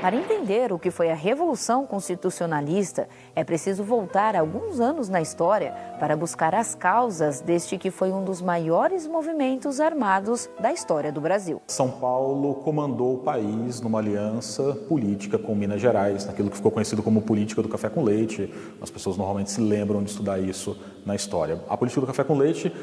Para entender o que foi a Revolução Constitucionalista, é preciso voltar alguns anos na história para buscar as causas deste que foi um dos maiores movimentos armados da história do Brasil. São Paulo comandou o país numa aliança política com Minas Gerais, naquilo que ficou conhecido como política do café com leite. As pessoas normalmente se lembram de estudar isso na história. A política do café com leite,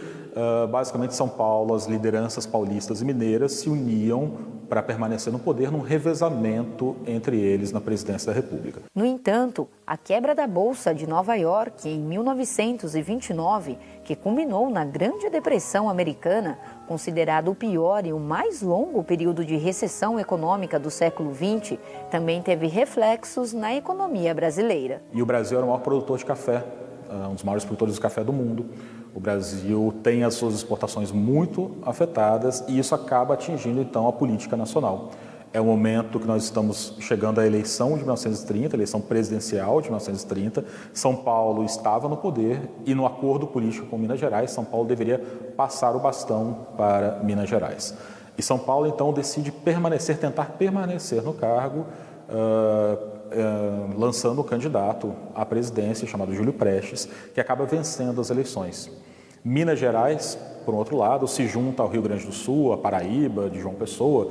basicamente São Paulo, as lideranças paulistas e mineiras se uniam para permanecer no poder num revezamento entre eles na presidência da República. No entanto, a quebra da Bolsa de Nova York em 1929, que culminou na Grande Depressão Americana, considerado o pior e o mais longo período de recessão econômica do século XX, também teve reflexos na economia brasileira. E o Brasil era o maior produtor de café, um dos maiores produtores de café do mundo. O Brasil tem as suas exportações muito afetadas e isso acaba atingindo, então, a política nacional. É o momento que nós estamos chegando à eleição de 1930, eleição presidencial de 1930. São Paulo estava no poder e, no acordo político com Minas Gerais, São Paulo deveria passar o bastão para Minas Gerais. E São Paulo, então, decide tentar permanecer no cargo, lançando o candidato à presidência, chamado Júlio Prestes, que acaba vencendo as eleições. Minas Gerais, por outro lado, se junta ao Rio Grande do Sul, a Paraíba, de João Pessoa,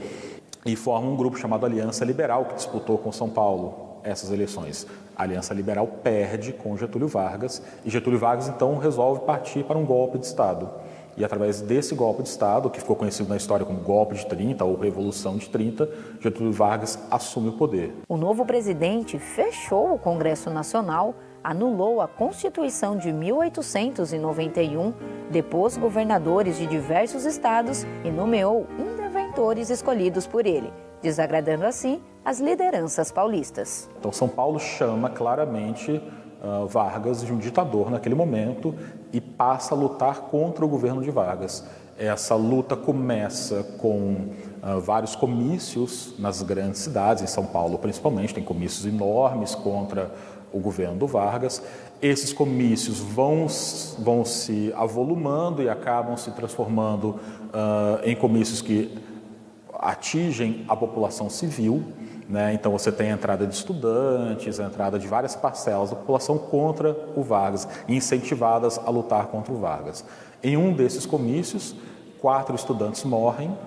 e forma um grupo chamado Aliança Liberal, que disputou com São Paulo essas eleições. A Aliança Liberal perde com Getúlio Vargas, e Getúlio Vargas, então, resolve partir para um golpe de Estado. E através desse golpe de Estado, que ficou conhecido na história como Golpe de 30 ou Revolução de 30, Getúlio Vargas assume o poder. O novo presidente fechou o Congresso Nacional, anulou a Constituição de 1891, depôs governadores de diversos estados e nomeou interventores escolhidos por ele, desagradando assim as lideranças paulistas. Então São Paulo chama claramente Vargas de um ditador naquele momento e passa a lutar contra o governo de Vargas. Essa luta começa com vários comícios nas grandes cidades, em São Paulo principalmente, tem comícios enormes contra o governo do Vargas. Esses comícios vão se avolumando e acabam se transformando em comícios que atingem a população civil, né? Então você tem a entrada de estudantes, a entrada de várias parcelas da população contra o Vargas, incentivadas a lutar contra o Vargas. Em um desses comícios, 4 estudantes morrem,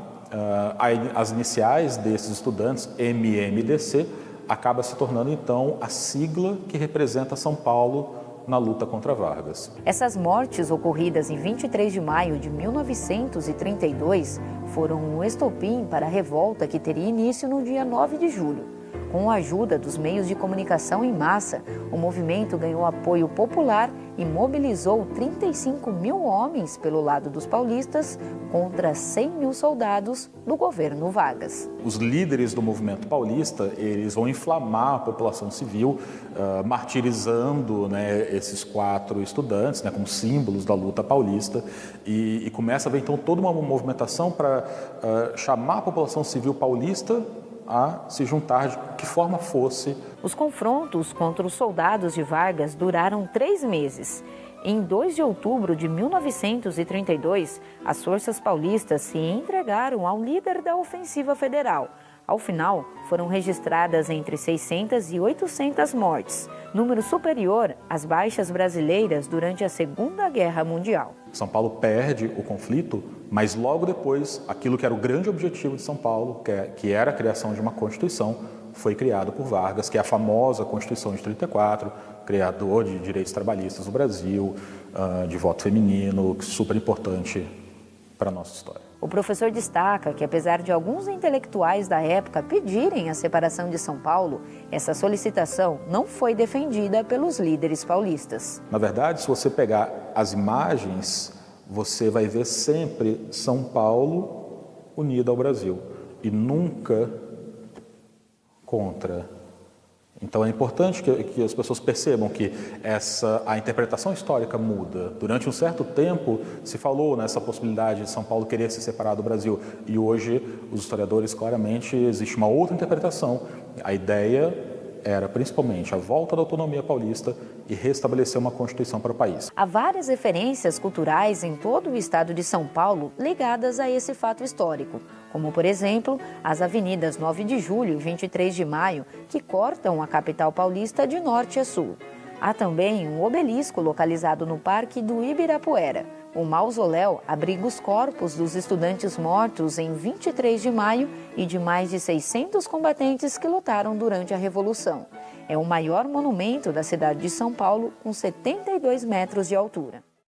as iniciais desses estudantes, MMDC, acaba se tornando então a sigla que representa São Paulo na luta contra Vargas. Essas mortes ocorridas em 23 de maio de 1932 foram um estopim para a revolta que teria início no dia 9 de julho. Com a ajuda dos meios de comunicação em massa, o movimento ganhou apoio popular e mobilizou 35 mil homens pelo lado dos paulistas contra 100 mil soldados do governo Vargas. Os líderes do movimento paulista, eles vão inflamar a população civil, martirizando, né, esses 4 estudantes, né, como símbolos da luta paulista, e começa a haver então toda uma movimentação para chamar a população civil paulista a se juntar de que forma fosse. Os confrontos contra os soldados de Vargas duraram 3 meses. Em 2 de outubro de 1932, as forças paulistas se entregaram ao líder da ofensiva federal. Ao final, foram registradas entre 600 e 800 mortes, número superior às baixas brasileiras durante a Segunda Guerra Mundial. São Paulo perde o conflito, mas logo depois, aquilo que era o grande objetivo de São Paulo, que era a criação de uma Constituição, foi criado por Vargas, que é a famosa Constituição de 34, criador de direitos trabalhistas no Brasil, de voto feminino, super importante para a nossa história. O professor destaca que, apesar de alguns intelectuais da época pedirem a separação de São Paulo, essa solicitação não foi defendida pelos líderes paulistas. Na verdade, se você pegar as imagens, você vai ver sempre São Paulo unida ao Brasil e nunca contra. Então é importante que as pessoas percebam que a interpretação histórica muda. Durante um certo tempo se falou nessa possibilidade de São Paulo querer se separar do Brasil e hoje os historiadores claramente existe uma outra interpretação. A ideia era principalmente a volta da autonomia paulista e restabelecer uma Constituição para o país. Há várias referências culturais em todo o estado de São Paulo ligadas a esse fato histórico, como, por exemplo, as avenidas 9 de Julho e 23 de Maio, que cortam a capital paulista de norte a sul. Há também um obelisco localizado no Parque do Ibirapuera. O mausoléu abriga os corpos dos estudantes mortos em 23 de maio e de mais de 600 combatentes que lutaram durante a Revolução. É o maior monumento da cidade de São Paulo, com 72 metros de altura.